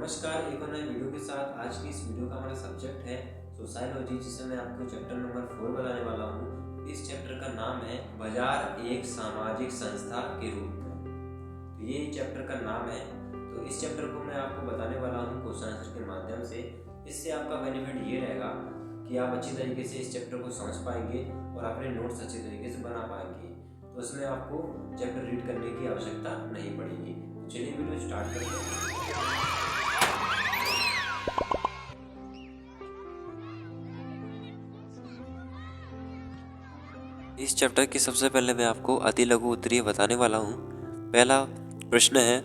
नमस्कार, एक और नए वीडियो के साथ। आज की इस वीडियो का हमारा सब्जेक्ट है सोसाइलॉजी, जिसे मैं आपको चैप्टर नंबर 4 बताने वाला हूँ। इस चैप्टर का नाम है बाजार एक सामाजिक संस्था के रूप में। तो ये चैप्टर का नाम है। तो इस चैप्टर को मैं आपको बताने वाला हूँ क्वेश्चन आंसर के माध्यम से। इससे आपका बेनिफिट ये रहेगा कि आप अच्छी तरीके से इस चैप्टर को समझ पाएंगे और अपने नोट्स अच्छे तरीके से बना पाएंगे। तो इसमें आपको चैप्टर रीड करने की आवश्यकता नहीं पड़ेगी। तो चलिए वीडियो स्टार्ट करते हैं। इस चैप्टर की सबसे पहले मैं आपको अति लघु उत्तरीय बताने वाला हूँ। पहला प्रश्न है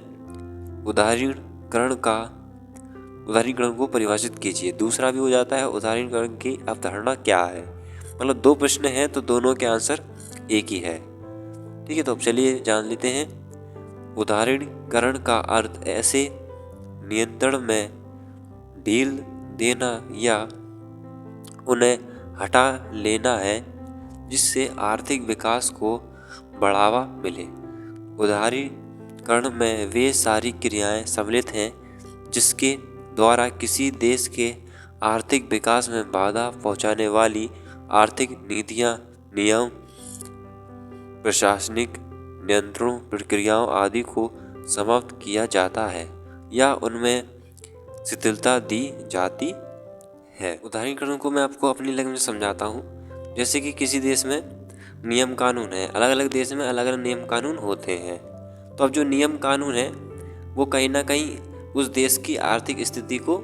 उदाहरणीकरण को परिभाषित कीजिए। दूसरा भी हो जाता है उदाहरणीकरण की अवधारणा क्या है। मतलब दो प्रश्न हैं तो दोनों के आंसर एक ही है। ठीक है, तो अब चलिए जान लेते हैं। उदाहरणीकरण का अर्थ ऐसे नियंत्रण में ढील देना या उन्हें हटा लेना है जिससे आर्थिक विकास को बढ़ावा मिले। उदाहरणीकरण में वे सारी क्रियाएं सम्मिलित हैं जिसके द्वारा किसी देश के आर्थिक विकास में बाधा पहुंचाने वाली आर्थिक नीतियां, नियम, प्रशासनिक नियंत्रण प्रक्रियाओं आदि को समाप्त किया जाता है या उनमें शिथिलता दी जाती है। उदाहरणीकरण को मैं आपको अपनी लैंग्वेज में समझाता हूँ। जैसे कि किसी देश में नियम कानून है, अलग अलग देश में अलग अलग नियम कानून होते हैं। तो अब जो नियम कानून है वो कहीं ना कहीं उस देश की आर्थिक स्थिति को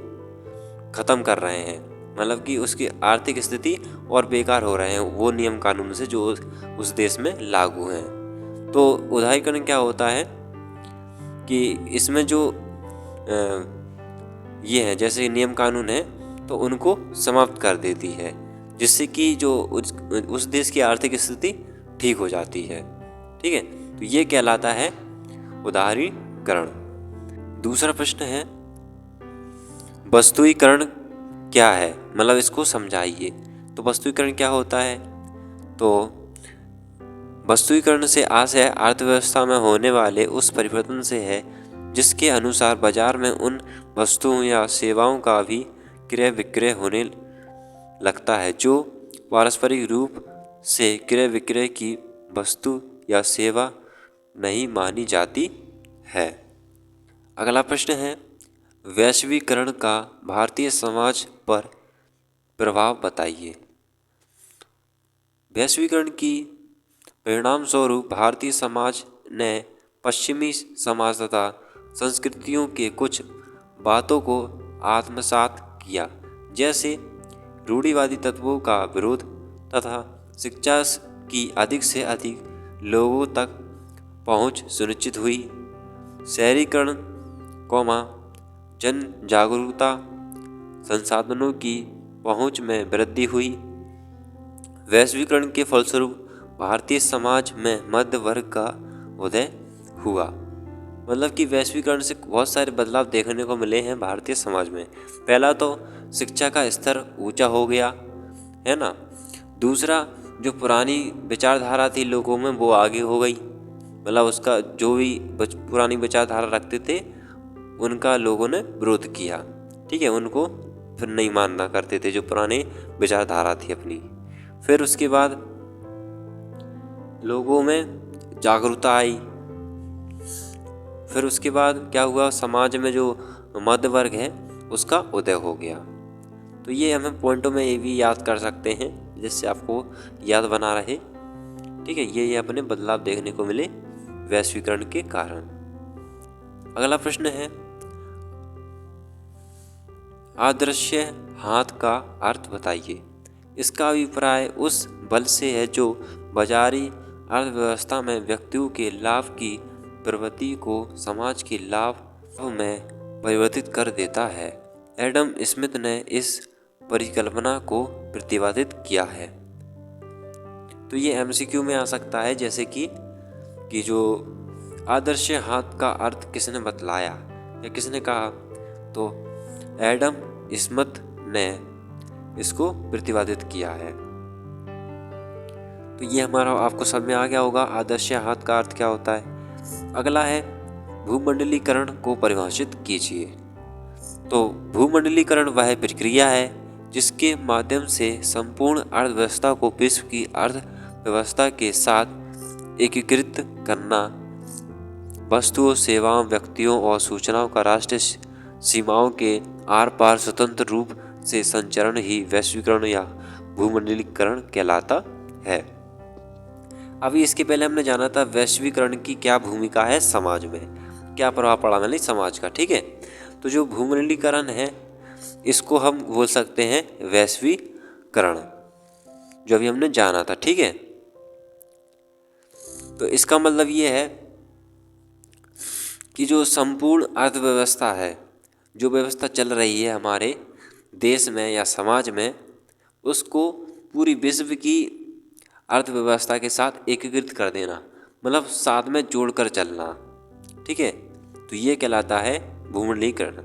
ख़त्म कर रहे हैं। मतलब कि उसकी आर्थिक स्थिति और बेकार हो रहे हैं वो नियम कानून से जो उस देश में लागू हैं। तो उदाहरणीकरण क्या होता है कि इसमें जो ये है, जैसे नियम कानून है तो उनको समाप्त कर देती है जिससे कि जो उस देश की आर्थिक स्थिति ठीक हो जाती है। ठीक है, तो ये कहलाता है उदाहरणीकरण। दूसरा प्रश्न है वस्तुईकरण क्या है, मतलब इसको समझाइए। तो वस्तुईकरण क्या होता है? तो वस्तुईकरण से आशय अर्थव्यवस्था में होने वाले उस परिवर्तन से है जिसके अनुसार बाजार में उन वस्तुओं या सेवाओं का भी क्रय विक्रय होने लगता है जो पारस्परिक रूप से क्रय विक्रय की वस्तु या सेवा नहीं मानी जाती है। अगला प्रश्न है वैश्वीकरण का भारतीय समाज पर प्रभाव बताइए। वैश्वीकरण की परिणाम स्वरूप भारतीय समाज ने पश्चिमी समाज तथा संस्कृतियों के कुछ बातों को आत्मसात किया, जैसे रूढ़िवादी तत्वों का विरोध तथा शिक्षा की अधिक से अधिक लोगों तक पहुंच सुनिश्चित हुई। शहरीकरण, जन जागरूकता, संसाधनों की पहुंच में वृद्धि हुई। वैश्वीकरण के फलस्वरूप भारतीय समाज में मध्य वर्ग का उदय हुआ। मतलब कि वैश्वीकरण से बहुत सारे बदलाव देखने को मिले हैं भारतीय समाज में। पहला तो शिक्षा का स्तर ऊंचा हो गया है ना। दूसरा, जो पुरानी विचारधारा थी लोगों में वो आगे हो गई। मतलब उसका जो भी पुरानी विचारधारा रखते थे उनका लोगों ने विरोध किया। ठीक है, उनको फिर नहीं मानना करते थे जो पुरानी विचारधारा थी अपनी। फिर उसके बाद लोगों में जागरूकता आई। फिर उसके बाद क्या हुआ, समाज में जो मध्य वर्ग है उसका उदय हो गया। तो ये हमें पॉइंटों में ये भी याद कर सकते हैं जिससे आपको याद बना रहे। ठीक है, ये अपने बदलाव देखने को मिले वैश्वीकरण के कारण। अगला प्रश्न है अदृश्य हाथ का अर्थ बताइए। इसका अभिप्राय उस बल से है जो बाजारी अर्थव्यवस्था में व्यक्तियों के लाभ की प्रवृत्ति को समाज के लाभ में परिवर्तित कर देता है। एडम स्मिथ ने इस परिकल्पना को प्रतिपादित किया है। तो ये एमसीक्यू में आ सकता है, जैसे कि जो आदर्श हाथ का अर्थ किसने बतलाया या किसने कहा, तो एडम स्मिथ ने इसको प्रतिपादित किया है। तो ये हमारा आपको समझ में आ गया होगा आदर्श हाथ का अर्थ क्या होता है। अगला है भूमंडलीकरण को परिभाषित कीजिए। तो भूमंडलीकरण वह प्रक्रिया है जिसके माध्यम से संपूर्ण अर्थव्यवस्था को विश्व की अर्थव्यवस्था के साथ एकीकृत करना, वस्तुओं, सेवाओं, व्यक्तियों और सूचनाओं का राष्ट्रीय सीमाओं के आर पार स्वतंत्र रूप से संचरण ही वैश्वीकरण या भूमंडलीकरण कहलाता है। अभी इसके पहले हमने जाना था वैश्वीकरण की क्या भूमिका है समाज में, क्या प्रभाव पड़ा मैंने समाज का, ठीक है। तो जो भूमंडलीकरण है इसको हम बोल सकते हैं वैश्वीकरण, जो अभी हमने जाना था, ठीक है। तो इसका मतलब ये है कि जो संपूर्ण अर्थव्यवस्था है, जो व्यवस्था चल रही है हमारे देश में या समाज में, उसको पूरी विश्व की अर्थव्यवस्था के साथ एकीकृत कर देना, मतलब साथ में जोड़कर चलना, ठीक है। तो ये कहलाता है भूमंडलीकरण।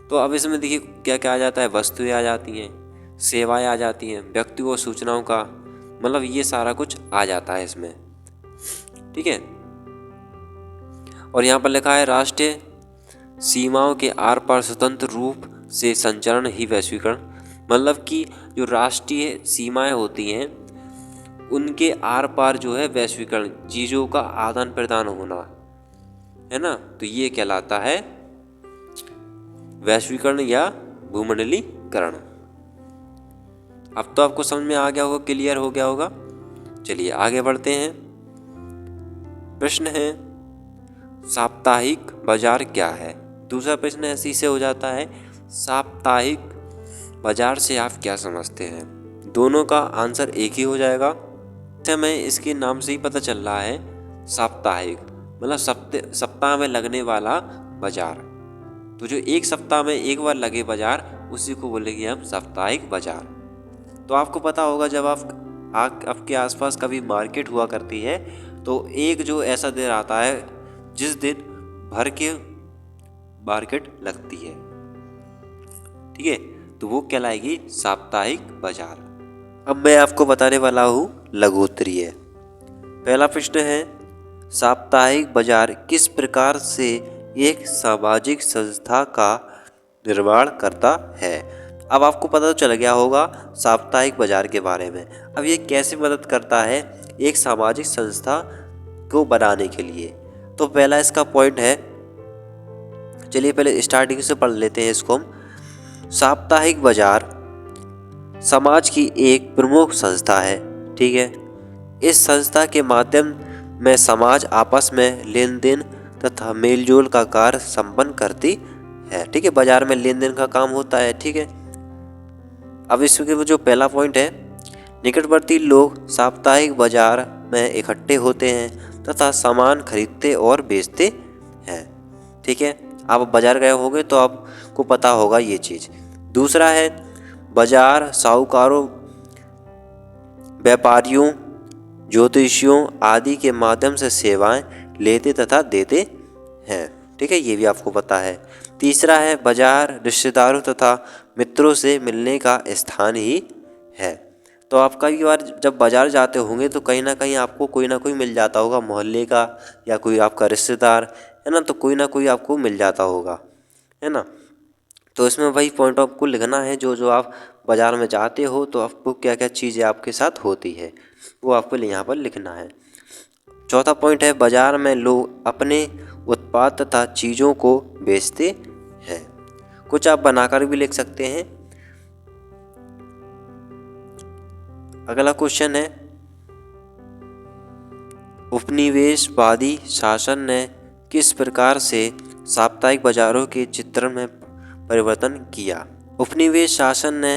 तो अब इसमें देखिए क्या क्या आ जाता है, वस्तुएं आ जाती हैं, सेवाएं आ जाती हैं, व्यक्तियों और सूचनाओं का, मतलब ये सारा कुछ आ जाता है इसमें, ठीक है। और यहाँ पर लिखा है राष्ट्रीय सीमाओं के आर पार स्वतंत्र रूप से संचरण ही वैश्वीकरण, मतलब कि जो राष्ट्रीय सीमाएं होती हैं उनके आर पार जो है वैश्वीकरण, चीज़ों का आदान प्रदान होना, है ना। तो ये कहलाता है वैश्वीकरण या भूमंडलीकरण। अब तो आपको समझ में आ गया होगा, क्लियर हो गया होगा। चलिए आगे बढ़ते हैं। प्रश्न है साप्ताहिक बाजार क्या है। दूसरा प्रश्न ऐसे से हो जाता है साप्ताहिक बाजार से आप क्या समझते हैं। दोनों का आंसर एक ही हो जाएगा। हमें इसके नाम से ही पता चल रहा है साप्ताहिक, मतलब सप्ताह में लगने वाला बाजार। तो जो एक सप्ताह में एक बार लगे बाजार उसी को बोलेंगे हम साप्ताहिक बाजार। तो आपको पता होगा जब आपके आसपास कभी मार्केट हुआ करती है तो एक जो ऐसा दिन आता है जिस दिन भर के मार्केट लगती है, ठीक है। तो वो कहलाएगी साप्ताहिक बाजार। अब मैं आपको बताने वाला हूँ लघुत्तरीय। पहला प्रश्न है साप्ताहिक बाजार किस प्रकार से एक सामाजिक संस्था का निर्माण करता है। अब आपको पता तो चल गया होगा साप्ताहिक बाजार के बारे में। अब ये कैसे मदद करता है एक सामाजिक संस्था को बनाने के लिए। तो पहला इसका पॉइंट है, चलिए पहले स्टार्टिंग से पढ़ लेते हैं इसको हम। साप्ताहिक बाजार समाज की एक प्रमुख संस्था है, ठीक है। इस संस्था के माध्यम में समाज आपस में लेन देन तथा मेलजोल का कार्य संपन्न करती है, ठीक है। बाजार में लेन देन का काम होता है, ठीक है। अब इसमें जो पहला पॉइंट है, निकटवर्ती लोग साप्ताहिक बाजार में इकट्ठे होते हैं तथा सामान खरीदते और बेचते हैं, ठीक है। आप बाजार गए होंगे तो आपको पता होगा ये चीज़। दूसरा है बाजार साहूकारों, व्यापारियों, ज्योतिषियों आदि के माध्यम से सेवाएं लेते तथा देते हैं, ठीक है। ये भी आपको पता है। तीसरा है बाजार रिश्तेदारों तथा मित्रों से मिलने का स्थान ही है। तो आप कई बार जब बाजार जाते होंगे तो कहीं ना कहीं आपको कोई ना कोई मिल जाता होगा, मोहल्ले का या कोई आपका रिश्तेदार, है ना। तो कोई ना कोई आपको मिल जाता होगा, है ना। तो इसमें वही पॉइंट आपको लिखना है, जो आप बाजार में जाते हो तो आपको क्या क्या चीज़ें आपके साथ होती है वो आपको यहाँ पर लिखना है। चौथा पॉइंट है बाजार में लोग अपने उत्पाद तथा चीज़ों को बेचते हैं। कुछ आप बनाकर भी लिख सकते हैं। अगला क्वेश्चन है उपनिवेशवादी शासन ने किस प्रकार से साप्ताहिक बाजारों के चित्रण में परिवर्तन किया। उपनिवेश शासन ने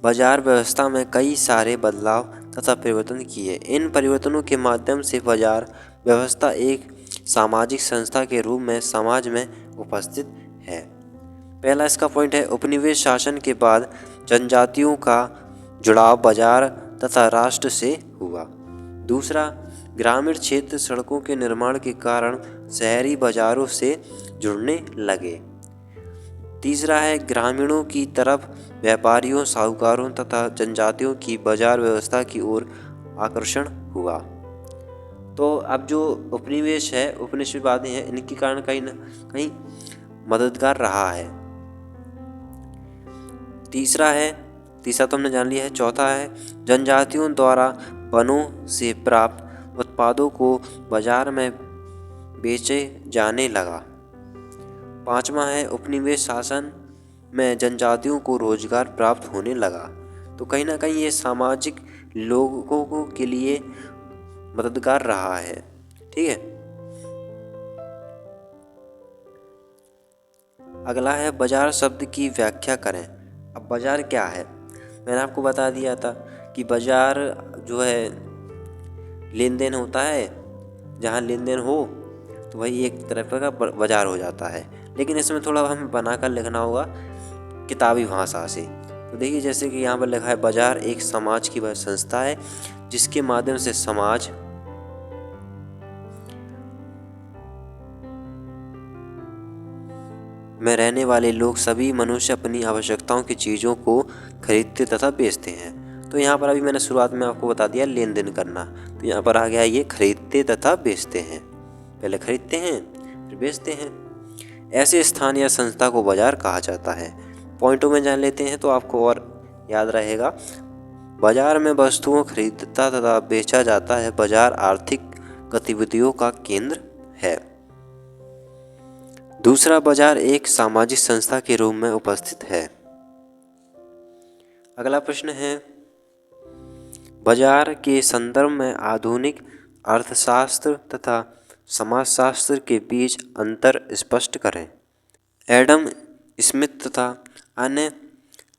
बाजार व्यवस्था में कई सारे बदलाव तथा परिवर्तन किए। इन परिवर्तनों के माध्यम से बाजार व्यवस्था एक सामाजिक संस्था के रूप में समाज में उपस्थित है। पहला इसका पॉइंट है उपनिवेश शासन के बाद जनजातियों का जुड़ाव बाजार तथा राष्ट्र से हुआ। दूसरा ग्रामीण क्षेत्र सड़कों के निर्माण के कारण शहरी बाजारों से जुड़ने लगे। तीसरा है ग्रामीणों की तरफ व्यापारियों, साहूकारों तथा जनजातियों की बाजार व्यवस्था की ओर आकर्षण हुआ। तो अब जो उपनिवेश है, उपनिवेशवादी है, इनके कारण कहीं ना कहीं मददगार रहा है, तीसरा तो हमने जान लिया है। चौथा है जनजातियों द्वारा वनों से प्राप्त उत्पादों को बाजार में बेचे जाने लगा। पांचवा है उपनिवेश शासन में जनजातियों को रोजगार प्राप्त होने लगा। तो कहीं ना कहीं ये सामाजिक लोगों के लिए मददगार रहा है। ठीक है, अगला है बाजार शब्द की व्याख्या करें। अब बाजार क्या है? मैंने आपको बता दिया था कि बाजार जो है लेन देन होता है, जहाँ लेन देन हो तो वही एक तरह का बाजार हो जाता है। लेकिन इसमें थोड़ा हमें बनाकर लिखना होगा किताबी भाषा से। तो देखिए जैसे कि यहाँ पर लिखा है, बाजार एक समाज की वह संस्था है जिसके माध्यम से समाज में रहने वाले लोग सभी मनुष्य अपनी आवश्यकताओं की चीज़ों को खरीदते तथा बेचते हैं। तो यहाँ पर अभी मैंने शुरुआत में आपको बता दिया लेन देन करना, तो यहाँ पर आ गया ये खरीदते तथा बेचते हैं। पहले खरीदते हैं फिर बेचते हैं। ऐसे स्थान या संस्था को बाजार कहा जाता है। पॉइंटों में जान लेते हैं तो आपको और याद रहेगा। बाजार में वस्तुओं खरीदता तथा बेचा जाता है। बाजार आर्थिक गतिविधियों का केंद्र है। दूसरा, बाजार एक सामाजिक संस्था के रूप में उपस्थित है। अगला प्रश्न है, बाजार के संदर्भ में आधुनिक अर्थशास्त्र तथा समाजशास्त्र के बीच अंतर स्पष्ट करें। एडम स्मिथ तथा अन्य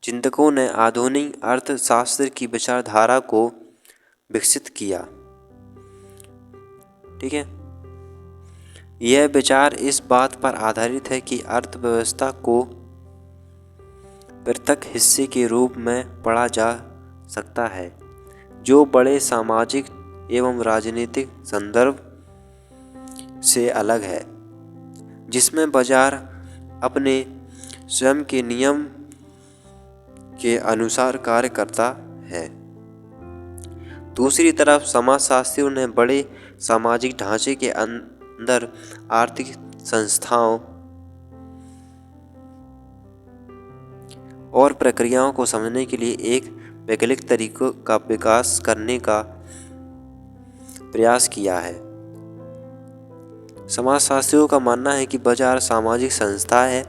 चिंतकों ने आधुनिक अर्थशास्त्र की विचारधारा को विकसित किया। ठीक है, यह विचार इस बात पर आधारित है कि अर्थव्यवस्था को पृथक हिस्से के रूप में पढ़ा जा सकता है जो बड़े सामाजिक एवं राजनीतिक संदर्भ से अलग है, जिसमें बाजार अपने स्वयं के नियम के अनुसार कार्य करता है। दूसरी तरफ समाजशास्त्रियों ने बड़े सामाजिक ढांचे के अंदर आर्थिक संस्थाओं और प्रक्रियाओं को समझने के लिए एक वैकल्पिक तरीकों का विकास करने का प्रयास किया है। समाजशास्त्रियों का मानना है कि बाजार सामाजिक संस्था है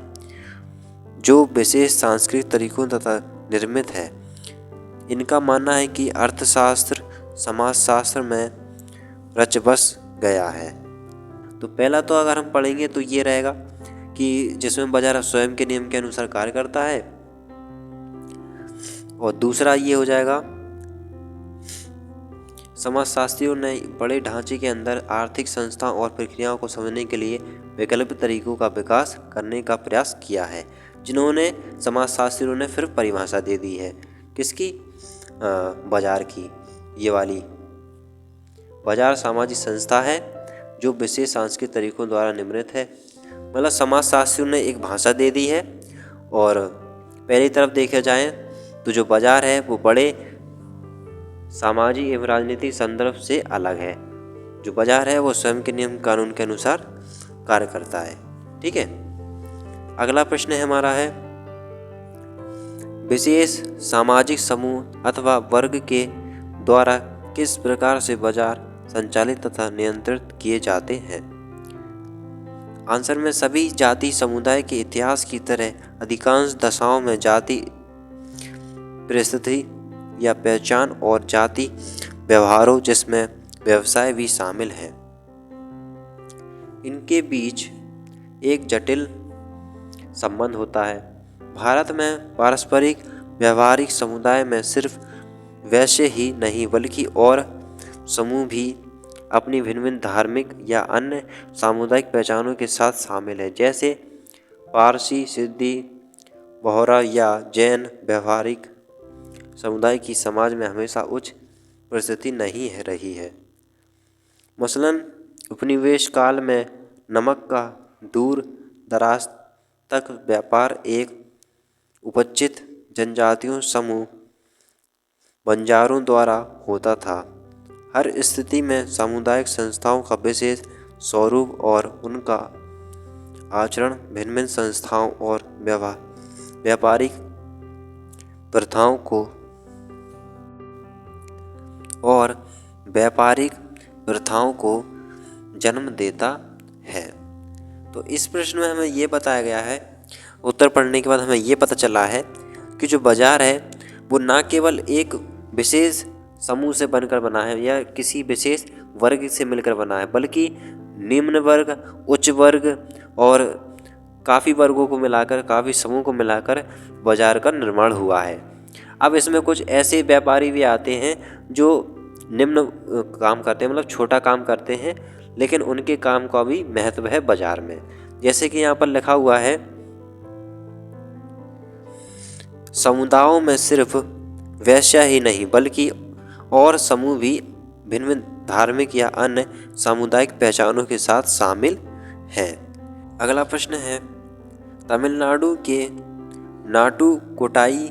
जो विशेष सांस्कृतिक तरीकों तथा निर्मित है। इनका मानना है कि अर्थशास्त्र समाजशास्त्र में रच बस गया है। तो पहला तो अगर हम पढ़ेंगे तो ये रहेगा कि जिसमें बाजार स्वयं के नियम के अनुसार कार्य करता है, और दूसरा ये हो जाएगा समाजशास्त्रियों ने बड़े ढांचे के अंदर आर्थिक संस्थाओं और प्रक्रियाओं को समझने के लिए वैकल्पिक तरीकों का विकास करने का प्रयास किया है। जिन्होंने समाजशास्त्रियों ने फिर परिभाषा दे दी है किसकी? बाजार की। ये वाली बाजार सामाजिक संस्था है जो विशेष सांस्कृतिक तरीकों द्वारा निर्मित है। मतलब समाजशास्त्रियों ने एक भाषा दे दी है, और पहली तरफ देखा जाए तो जो बाजार है वो बड़े सामाजिक एवं राजनीतिक संदर्भ से अलग है। जो बाजार है वो स्वयं के नियम कानून के अनुसार कार्य करता है। ठीक है, अगला प्रश्न है हमारा है, विशेष सामाजिक समूह अथवा वर्ग के द्वारा किस प्रकार से बाजार संचालित तथा नियंत्रित किए जाते हैं? आंसर में सभी जाति समुदाय के इतिहास की तरह अधिकांश दशाओं में जाति परिस्थिति या पहचान और जाति व्यवहारों जिसमें व्यवसाय भी शामिल है, इनके बीच एक जटिल संबंध होता है। भारत में पारस्परिक व्यवहारिक समुदाय में सिर्फ वैश्य ही नहीं बल्कि और समूह भी अपनी भिन्न भिन्न धार्मिक या अन्य सामुदायिक पहचानों के साथ शामिल है, जैसे पारसी, सिद्धी, बोहरा या जैन। व्यवहारिक समुदाय की समाज में हमेशा उच्च परिस्थिति नहीं रही है। मसलन उपनिवेश काल में नमक का दूर दराज तक व्यापार एक उपचित जनजातियों समूह बंजारों द्वारा होता था। हर स्थिति में सामुदायिक संस्थाओं का विशेष स्वरूप और उनका आचरण भिन्न भिन्न संस्थाओं और व्यापारिक प्रथाओं को और व्यापारिक प्रथाओं को जन्म देता है। तो इस प्रश्न में हमें ये बताया गया है, उत्तर पढ़ने के बाद हमें ये पता चला है कि जो बाजार है वो ना केवल एक विशेष समूह से बनकर बना है या किसी विशेष वर्ग से मिलकर बना है, बल्कि निम्न वर्ग, उच्च वर्ग और काफ़ी वर्गों को मिलाकर, काफ़ी समूह को मिलाकर बाजार का निर्माण हुआ है। अब इसमें कुछ ऐसे व्यापारी भी आते हैं जो निम्न काम करते हैं, मतलब छोटा काम करते हैं, लेकिन उनके काम का भी महत्व है बाजार में। जैसे कि यहाँ पर लिखा हुआ है, समुदायों में सिर्फ वैश्य ही नहीं बल्कि और समूह भी भिन्न भिन्न धार्मिक या अन्य सामुदायिक पहचानों के साथ शामिल हैं। अगला प्रश्न है, तमिलनाडु के नाटुकोटाई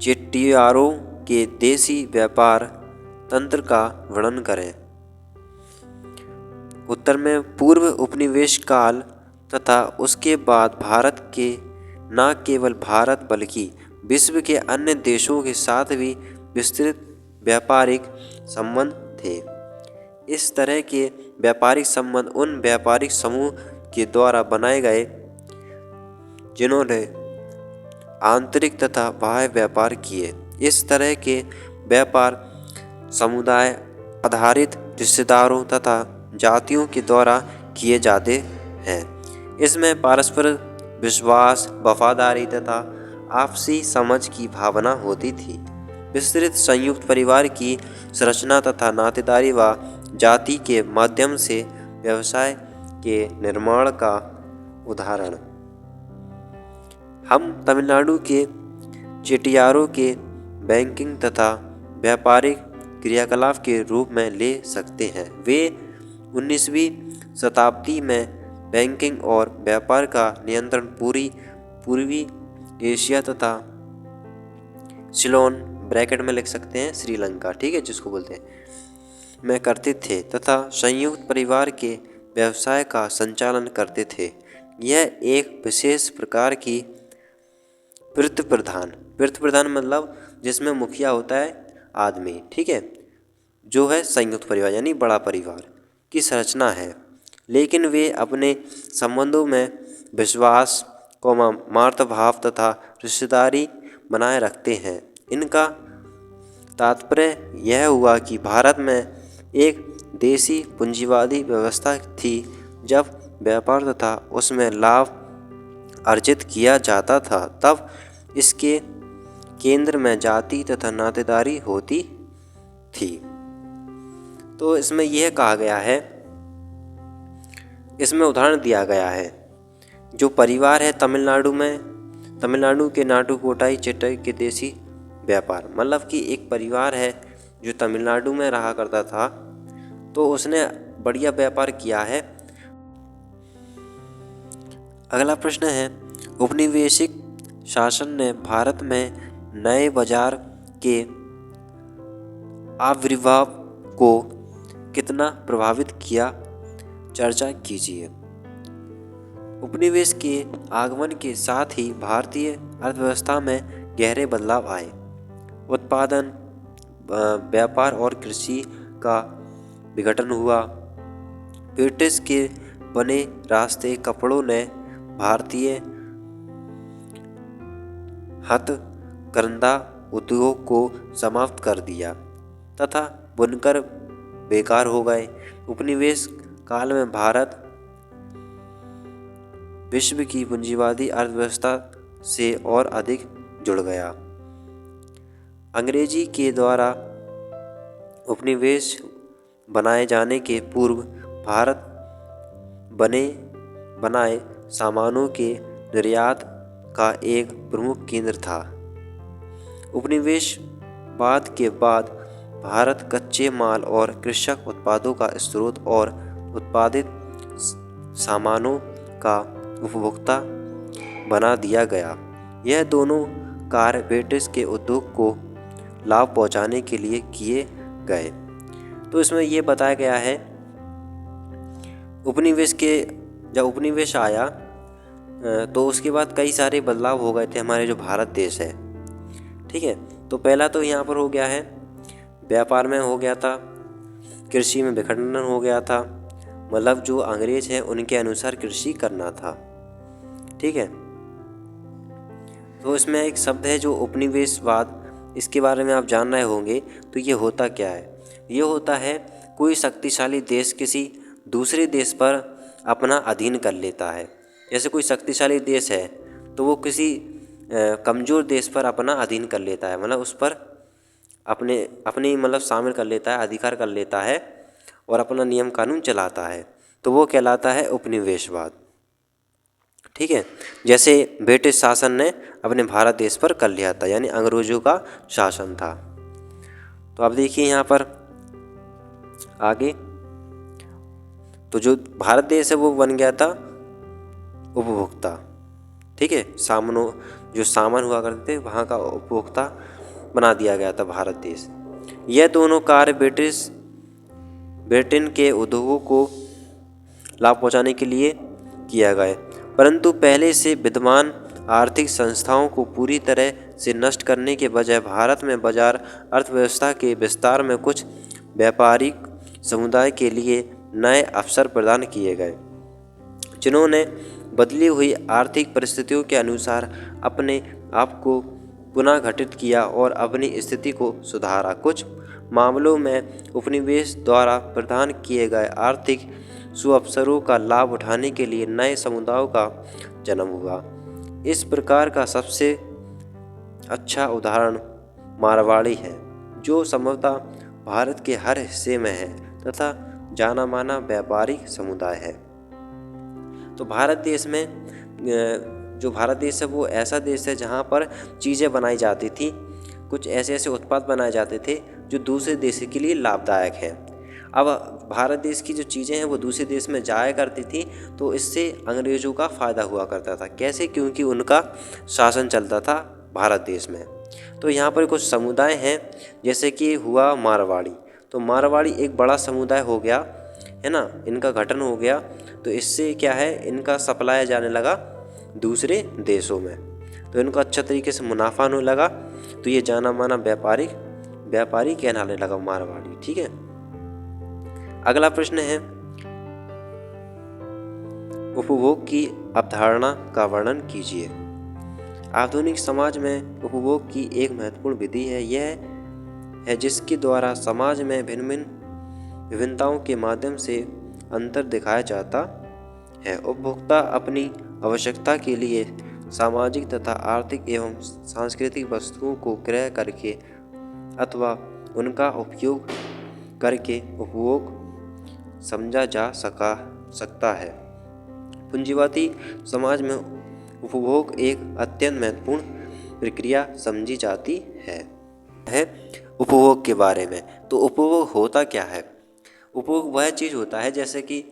चेट्टियारों के देसी व्यापार तंत्र का वर्णन करें। उत्तर में पूर्व उपनिवेश काल तथा उसके बाद भारत के न केवल भारत बल्कि विश्व के अन्य देशों के साथ भी विस्तृत व्यापारिक संबंध थे। इस तरह के व्यापारिक संबंध उन व्यापारिक समूह के द्वारा बनाए गए जिन्होंने आंतरिक तथा बाह्य व्यापार किए। इस तरह के व्यापार समुदाय आधारित रिश्तेदारों तथा जातियों के द्वारा किए जाते हैं। इसमें परस्पर विश्वास, वफादारी तथा आपसी समझ की भावना होती थी। विस्तृत संयुक्त परिवार की संरचना तथा नातेदारी व जाति के माध्यम से व्यवसाय के निर्माण का उदाहरण हम तमिलनाडु के चेट्टियारों के बैंकिंग तथा व्यापारिक क्रियाकलाप के रूप में ले सकते हैं। वे 19वीं शताब्दी में बैंकिंग और व्यापार का नियंत्रण पूर्वी एशिया तथा सिलोन ब्रैकेट में लिख सकते हैं श्रीलंका, ठीक है, जिसको बोलते हैं, में करते थे तथा संयुक्त परिवार के व्यवसाय का संचालन करते थे। यह एक विशेष प्रकार की पितृ प्रधान मतलब जिसमें मुखिया होता है आदमी, ठीक है, जो है संयुक्त परिवार यानी बड़ा परिवार की संरचना है। लेकिन वे अपने संबंधों में विश्वास को मातृभाव तथा रिश्तेदारी बनाए रखते हैं। इनका तात्पर्य यह हुआ कि भारत में एक देसी पूंजीवादी व्यवस्था थी। जब व्यापार तथा उसमें लाभ अर्जित किया जाता था तब इसके केंद्र में जाति तथा नातेदारी होती थी। तो इसमें यह कहा गया है, इसमें उदाहरण दिया गया है, जो परिवार है तमिलनाडु के नाटुकोटाई चेट्टियार के देसी व्यापार, मतलब कि एक परिवार है जो तमिलनाडु में रहा करता था, तो उसने बढ़िया व्यापार किया है। अगला प्रश्न है, औपनिवेशिक शासन ने भारत में नए बाजार के आविर्भाव को कितना प्रभावित किया, चर्चा कीजिए। उपनिवेश के आगमन के साथ ही भारतीय अर्थव्यवस्था में गहरे बदलाव आए। उत्पादन, व्यापार और कृषि का विघटन हुआ। ब्रिटिश के बने रास्ते कपड़ों ने भारतीय हथकरघा उद्योग को समाप्त कर दिया तथा बुनकर बेकार हो गए। उपनिवेश काल में भारत विश्व की पूंजीवादी अर्थव्यवस्था से और अधिक जुड़ गया। अंग्रेजी के द्वारा उपनिवेश बनाए जाने के पूर्व भारत बनाए सामानों के निर्यात का एक प्रमुख केंद्र था। उपनिवेशवाद के बाद भारत कच्चे माल और कृषक उत्पादों का स्रोत और उत्पादित सामानों का उपभोक्ता बना दिया गया। यह दोनों कार्य ब्रिटिश के उद्योग को लाभ पहुंचाने के लिए किए गए। तो इसमें यह बताया गया है, जब उपनिवेश आया तो उसके बाद कई सारे बदलाव हो गए थे हमारे जो भारत देश है। ठीक है। तो पहला तो यहाँ पर हो गया है व्यापार में हो गया था, कृषि में विखंडन हो गया था, मतलब जो अंग्रेज हैं उनके अनुसार कृषि करना था। ठीक है। तो इसमें एक शब्द है जो उपनिवेशवाद, इसके बारे में आप जान रहे होंगे। तो ये होता क्या है? ये होता है कोई शक्तिशाली देश किसी दूसरे देश पर अपना अधीन कर लेता है। जैसे कोई शक्तिशाली देश है तो वो किसी कमज़ोर देश पर अपना अधीन कर लेता है, मतलब उस पर अपने मतलब शामिल कर लेता है, अधिकार कर लेता है और अपना नियम कानून चलाता है। तो वो कहलाता है उपनिवेशवाद। ठीक है। जैसे ब्रिटिश शासन ने अपने भारत देश पर कर लिया था, यानी अंग्रेजों का शासन था। तो अब देखिए यहाँ पर आगे, तो जो भारत देश है वो बन गया था उपभोक्ता। ठीक है। जो सामान हुआ करते थे वहाँ का उपभोक्ता बना दिया गया था भारत देश। यह दोनों कार्य ब्रिटेन के उद्योगों को लाभ पहुँचाने के लिए किया गया, परंतु पहले से विद्यमान आर्थिक संस्थाओं को पूरी तरह से नष्ट करने के बजाय भारत में बाजार अर्थव्यवस्था के विस्तार में कुछ व्यापारिक समुदाय के लिए नए अवसर प्रदान किए गए, जिन्होंने बदली हुई आर्थिक परिस्थितियों के अनुसार अपने आप को पुनः गठित किया और अपनी स्थिति को सुधारा। कुछ मामलों में उपनिवेश द्वारा प्रदान किए गए आर्थिक सुअवसरों का लाभ उठाने के लिए नए समुदायों का जन्म हुआ। इस प्रकार का सबसे अच्छा उदाहरण मारवाड़ी है, जो संभवतः भारत के हर हिस्से में है तथा जाना माना व्यापारिक समुदाय है। तो भारत देश में जो भारत देश है वो ऐसा देश है जहाँ पर चीज़ें बनाई जाती थी, कुछ ऐसे ऐसे उत्पाद बनाए जाते थे जो दूसरे देश के लिए लाभदायक हैं। अब भारत देश की जो चीज़ें हैं वो दूसरे देश में जाया करती थी, तो इससे अंग्रेज़ों का फ़ायदा हुआ करता था। कैसे? क्योंकि उनका शासन चलता था भारत देश में। तो यहाँ पर कुछ समुदाय हैं, जैसे कि हुआ मारवाड़ी। तो मारवाड़ी एक बड़ा समुदाय हो गया है ना, इनका गठन हो गया। तो इससे क्या है, इनका सप्लाई जाने लगा दूसरे देशों में, तो इनको अच्छा तरीके से मुनाफा होने लगा। तो ये जाना माना व्यापारी कहलाने लगा मारवाड़ी। ठीक है। अगला प्रश्न है, उपभोग की अवधारणा का वर्णन कीजिए। आधुनिक समाज में उपभोग की एक महत्वपूर्ण विधि है, यह है जिसके द्वारा समाज में विभिन्नताओं के माध्यम से अंतर दिखाया जाता है। उपभोक्ता अपनी आवश्यकता के लिए सामाजिक तथा आर्थिक एवं सांस्कृतिक वस्तुओं को क्रय करके अथवा उनका उपयोग करके उपभोग समझा जा सकता है। पूंजीवादी समाज में उपभोग एक अत्यंत महत्वपूर्ण प्रक्रिया समझी जाती है। उपभोग के बारे में, तो उपभोग होता क्या है? उपभोग वह चीज़ होता है, जैसे कि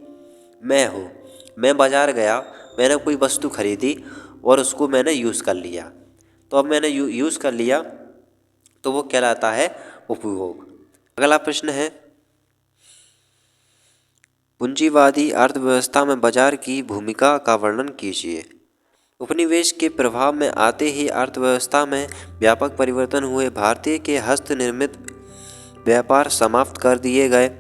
मैं बाज़ार गया, मैंने कोई वस्तु खरीदी और उसको मैंने यूज़ कर लिया। तो अब मैंने यूज़ कर लिया तो वो कहलाता है उपभोग। अगला प्रश्न है, पूंजीवादी अर्थव्यवस्था में बाजार की भूमिका का वर्णन कीजिए। उपनिवेश के प्रभाव में आते ही अर्थव्यवस्था में व्यापक परिवर्तन हुए। भारतीय के हस्त निर्मित व्यापार समाप्त कर दिए गए,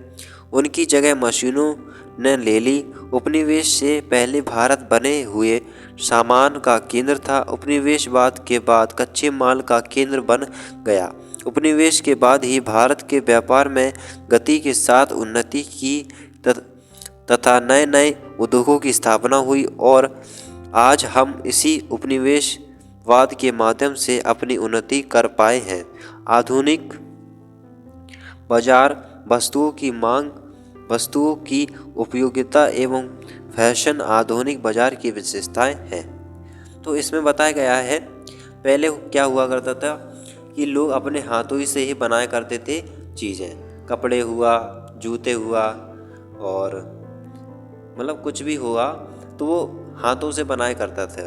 उनकी जगह मशीनों ने ले ली। उपनिवेश से पहले भारत बने हुए सामान का केंद्र था, उपनिवेशवाद के बाद कच्चे माल का केंद्र बन गया। उपनिवेश के बाद ही भारत के व्यापार में गति के साथ उन्नति की तथा नए नए उद्योगों की स्थापना हुई और आज हम इसी उपनिवेशवाद के माध्यम से अपनी उन्नति कर पाए हैं। आधुनिक बाजार वस्तुओं की मांग, वस्तुओं की उपयोगिता एवं फैशन आधुनिक बाजार की विशेषताएं हैं। तो इसमें बताया गया है, पहले क्या हुआ करता था कि लोग अपने हाथों ही से ही बनाया करते थे चीज़ें, कपड़े हुआ, जूते हुआ और मतलब कुछ भी हुआ तो वो हाथों से बनाया करता था।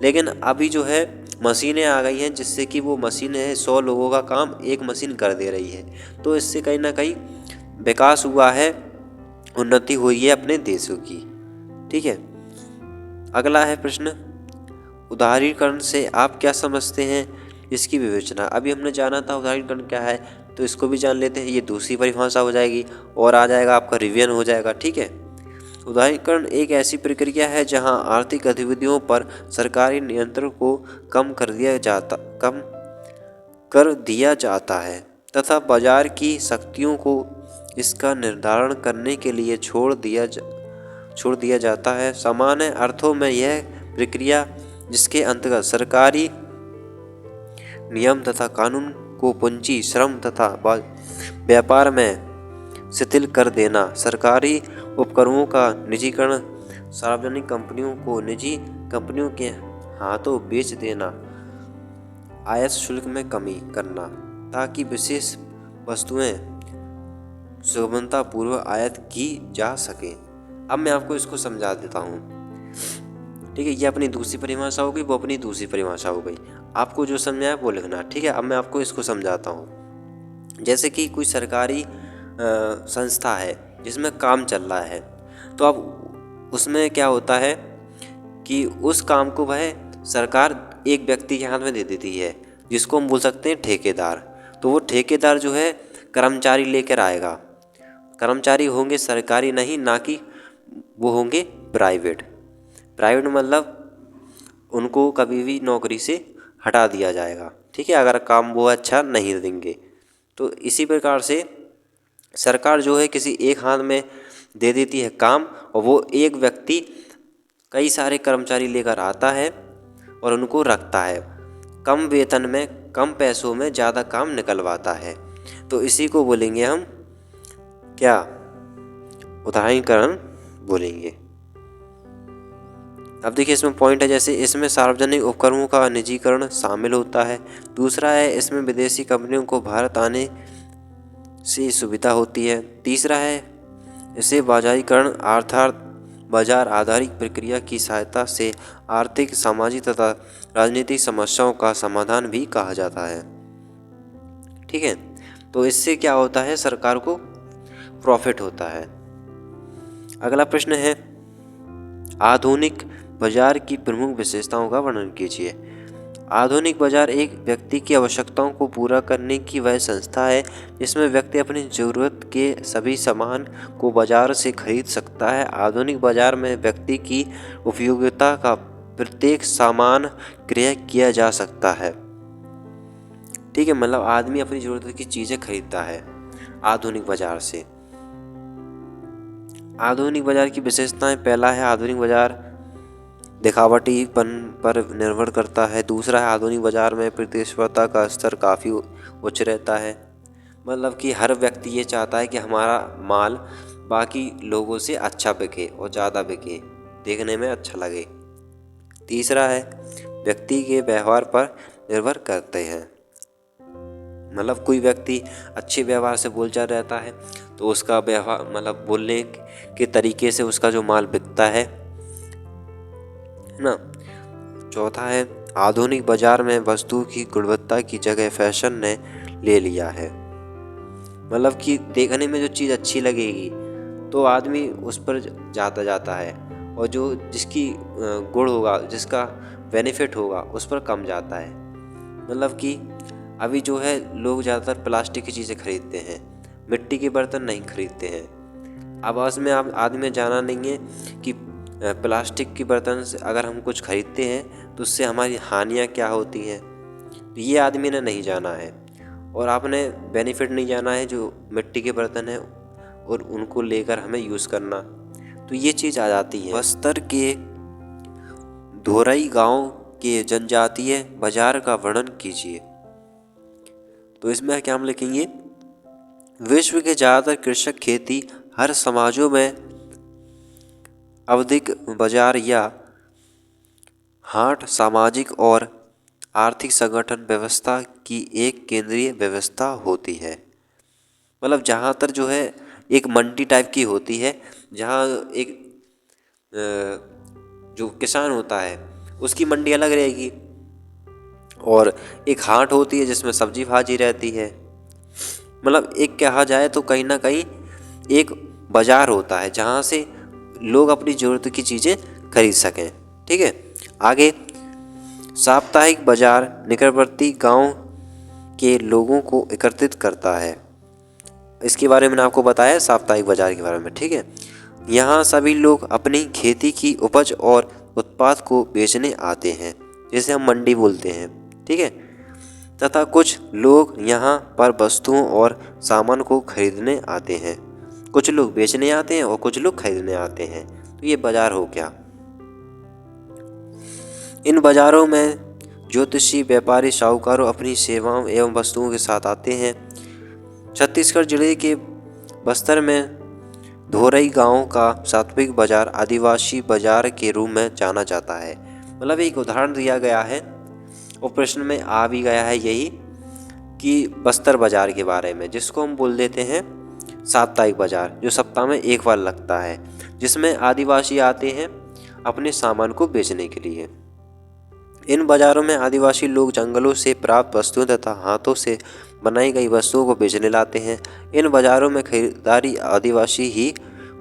लेकिन अभी जो है मशीनें आ गई हैं, जिससे कि वो मशीनें 100 लोगों का काम एक मशीन कर दे रही है। तो इससे कहीं ना कहीं विकास हुआ है, उन्नति हुई है अपने देशों की। ठीक है। अगला है प्रश्न, उदारीकरण से आप क्या समझते हैं? इसकी विवेचना। अभी हमने जाना था उदारीकरण क्या है, तो इसको भी जान लेते हैं। ये दूसरी परिभाषा हो जाएगी और आ जाएगा आपका रिवीजन हो जाएगा। ठीक है, उदारीकरण एक ऐसी प्रक्रिया है जहां आर्थिक गतिविधियों पर सरकारी नियंत्रण को कम कर दिया जाता है तथा बाजार की शक्तियों को इसका निर्धारण करने के लिए छोड़ दिया जाता है। सामान्य अर्थों में यह प्रक्रिया जिसके अंतर्गत सरकारी नियम तथा कानून को पूंजी, श्रम तथा व्यापार में शिथिल कर देना, सरकारी उपक्रमों का निजीकरण, सार्वजनिक कंपनियों को निजी कंपनियों के हाथों बेच देना, आयात शुल्क में कमी करना ताकि विशेष वस्तुएं सुगमतापूर्वक आयात की जा सके। अब मैं आपको इसको समझा देता हूँ। ठीक है, ये अपनी दूसरी परिभाषा हो गई, वो अपनी दूसरी परिभाषा हो गई। आपको जो समझाया वो लिखना। ठीक है, अब मैं आपको इसको समझाता हूँ। जैसे कि कोई सरकारी संस्था है जिसमें काम चल रहा है, तो अब उसमें क्या होता है कि उस काम को वह सरकार एक व्यक्ति के हाथ में दे देती है, जिसको हम बोल सकते हैं ठेकेदार। तो वो ठेकेदार जो है कर्मचारी लेकर आएगा। कर्मचारी होंगे सरकारी नहीं, ना कि वो होंगे प्राइवेट मतलब उनको कभी भी नौकरी से हटा दिया जाएगा। ठीक है, अगर काम वो अच्छा नहीं देंगे। तो इसी प्रकार से सरकार जो है किसी एक हाथ में दे देती है काम, और वो एक व्यक्ति कई सारे कर्मचारी लेकर आता है और उनको रखता है। कम वेतन में, कम पैसों में ज़्यादा काम निकलवाता है। तो इसी को बोलेंगे हम क्या, उदारीकरण बोलेंगे। अब देखिए इसमें पॉइंट है, जैसे इसमें सार्वजनिक उपक्रमों का निजीकरण शामिल होता है। दूसरा है इसमें विदेशी कंपनियों को भारत आने से सुविधा होती है। तीसरा है इसे बाजारीकरण अर्थात बाजार आधारित प्रक्रिया की सहायता से आर्थिक, सामाजिक तथा राजनीतिक समस्याओं का समाधान भी कहा जाता है। ठीक है, तो इससे क्या होता है, सरकार को प्रॉफिट होता है। अगला प्रश्न है, आधुनिक बाजार की प्रमुख विशेषताओं का वर्णन कीजिए। आधुनिक बाजार एक व्यक्ति की आवश्यकताओं को पूरा करने की वह संस्था है जिसमें व्यक्ति अपनी जरूरत के सभी सामान को बाजार से खरीद सकता है। आधुनिक बाजार में व्यक्ति की उपयोगिता का प्रत्येक सामान क्रय किया जा सकता है। ठीक है, मतलब आदमी अपनी जरूरत की चीजें खरीदता है आधुनिक बाजार से। आधुनिक बाजार की विशेषताएं, पहला है आधुनिक बाजार दिखावटीपन पर निर्भर करता है। दूसरा है आधुनिक बाजार में प्रतिस्पर्धा का स्तर काफ़ी उच्च रहता है, मतलब कि हर व्यक्ति ये चाहता है कि हमारा माल बाकी लोगों से अच्छा बिके और ज़्यादा बिके, देखने में अच्छा लगे। तीसरा है व्यक्ति के व्यवहार पर निर्भर करते हैं, मतलब कोई व्यक्ति अच्छे व्यवहार से बोलचाल रहता है तो उसका व्यवहार, मतलब बोलने के तरीके से उसका जो माल बिकता है ना। चौथा है आधुनिक बाजार में वस्तु की गुणवत्ता की जगह फैशन ने ले लिया है, मतलब कि देखने में जो चीज़ अच्छी लगेगी तो आदमी उस पर जाता है, और जो जिसकी गुण होगा, जिसका बेनिफिट होगा, उस पर कम जाता है। मतलब कि अभी जो है लोग ज़्यादातर प्लास्टिक की चीज़ें खरीदते हैं, मिट्टी के बर्तन नहीं खरीदते हैं। अब उसमें आप आदमी जाना नहीं है कि प्लास्टिक के बर्तन से अगर हम कुछ खरीदते हैं तो उससे हमारी हानियाँ क्या होती हैं, तो ये आदमी ने नहीं जाना है। और आपने बेनिफिट नहीं जाना है जो मिट्टी के बर्तन हैं और उनको लेकर हमें यूज़ करना, तो ये चीज़ आ जाती है। बस्तर के धोरई गांव के जनजातीय बाजार का वर्णन कीजिए। तो इसमें क्या हम लिखेंगे, विश्व के ज़्यादातर कृषक खेती हर समाजों में आवधिक बाजार या हाट सामाजिक और आर्थिक संगठन व्यवस्था की एक केंद्रीय व्यवस्था होती है। मतलब जहाँ तक जो है एक मंडी टाइप की होती है, जहाँ एक जो किसान होता है उसकी मंडी अलग रहेगी, और एक हाट होती है जिसमें सब्जी भाजी रहती है। मतलब एक कहा जाए तो कहीं ना कहीं एक बाजार होता है जहाँ से लोग अपनी ज़रूरत की चीज़ें खरीद सकें। ठीक है, आगे साप्ताहिक बाजार निकटवर्ती गांव के लोगों को एकत्रित करता है। इसके बारे में मैंने आपको बताया साप्ताहिक बाजार के बारे में, ठीक है। यहाँ सभी लोग अपनी खेती की उपज और उत्पाद को बेचने आते हैं, जिसे हम मंडी बोलते हैं, ठीक है। तथा कुछ लोग यहाँ पर वस्तुओं और सामान को खरीदने आते हैं। कुछ लोग बेचने आते हैं और कुछ लोग खरीदने आते हैं। तो ये बाजार हो गया। इन बाजारों में ज्योतिषी, व्यापारी, साहूकारों अपनी सेवाओं एवं वस्तुओं के साथ आते हैं। छत्तीसगढ़ जिले के बस्तर में धोरई गांव का साप्ताहिक बाजार आदिवासी बाजार के रूप में जाना जाता है। मतलब एक उदाहरण दिया गया है और प्रश्न में आ भी गया है यही कि बस्तर बाजार के बारे में, जिसको हम बोल देते हैं साप्ताहिक बाजार, जो सप्ताह में एक बार लगता है, जिसमें आदिवासी आते हैं अपने सामान को बेचने के लिए। इन बाजारों में आदिवासी लोग जंगलों से प्राप्त वस्तुओं तथा हाथों से बनाई गई वस्तुओं को बेचने लाते हैं। इन बाजारों में खरीदारी आदिवासी ही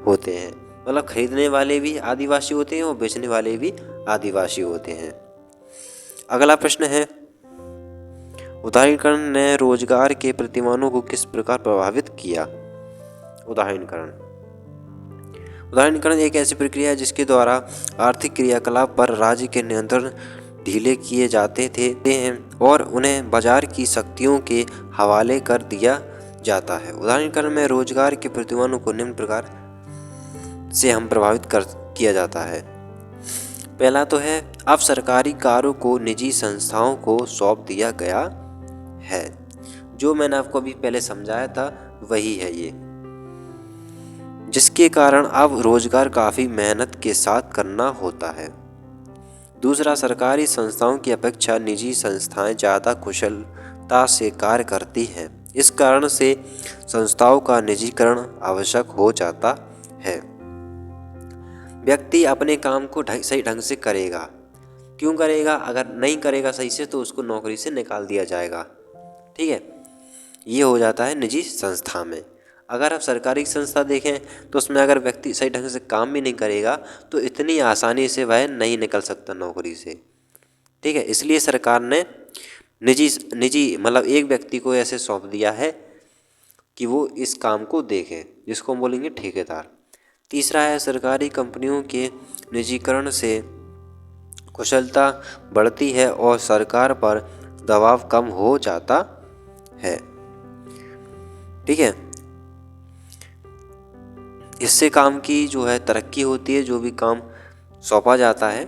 होते हैं, मतलब खरीदने वाले भी आदिवासी होते हैं और बेचने वाले भी आदिवासी होते हैं। अगला प्रश्न है, उदारीकरण ने रोजगार के प्रतिमानों को किस प्रकार प्रभावित किया? उदारीकरण एक ऐसी प्रक्रिया है जिसके द्वारा आर्थिक क्रियाकलाप पर राज्य के नियंत्रण ढीले किए जाते थे और उन्हें बाजार की शक्तियों के हवाले कर दिया जाता है। उदारीकरण में रोजगार के प्रतिमानों को निम्न प्रकार से हम प्रभावित किया जाता है। पहला तो है, अब सरकारी कार्यों को निजी संस्थाओं को सौंप दिया गया है। जो मैंने आपको अभी पहले समझाया था वही है ये, जिसके कारण अब रोजगार काफ़ी मेहनत के साथ करना होता है। दूसरा, सरकारी संस्थाओं की अपेक्षा निजी संस्थाएं ज़्यादा कुशलता से कार्य करती हैं। इस कारण से संस्थाओं का निजीकरण आवश्यक हो जाता है। व्यक्ति अपने काम को सही ढंग से करेगा। क्यों करेगा? अगर नहीं करेगा सही से तो उसको नौकरी से निकाल दिया जाएगा, ठीक है। ये हो जाता है निजी संस्था में। अगर आप सरकारी संस्था देखें तो उसमें अगर व्यक्ति सही ढंग से काम भी नहीं करेगा तो इतनी आसानी से वह नहीं निकल सकता नौकरी से, ठीक है। इसलिए सरकार ने निजी मतलब एक व्यक्ति को ऐसे सौंप दिया है कि वो इस काम को देखे, जिसको हम बोलेंगे ठेकेदार। तीसरा है, सरकारी कंपनियों के निजीकरण से कुशलता बढ़ती है और सरकार पर दबाव कम हो जाता है, ठीक है। इससे काम की जो है तरक्की होती है, जो भी काम सौंपा जाता है,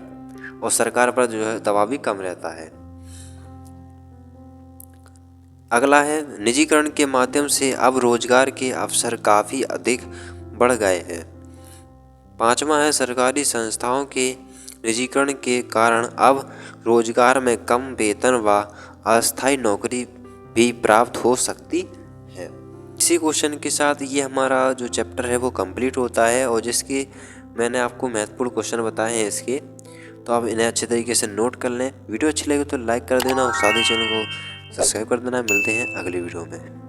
और सरकार पर जो है दबाव भी कम रहता है। अगला है, निजीकरण के माध्यम से अब रोजगार के अवसर काफ़ी अधिक बढ़ गए हैं। पांचवा है, सरकारी संस्थाओं के निजीकरण के कारण अब रोजगार में कम वेतन व अस्थायी नौकरी भी प्राप्त हो सकती है। इसी क्वेश्चन के साथ ये हमारा जो चैप्टर है वो कंप्लीट होता है, और जिसके मैंने आपको महत्वपूर्ण क्वेश्चन बताए हैं इसके, तो आप इन्हें अच्छे तरीके से नोट कर लें। वीडियो अच्छी लगे तो लाइक कर देना और साथ ही चैनल को सब्सक्राइब कर देना। मिलते हैं अगली वीडियो में।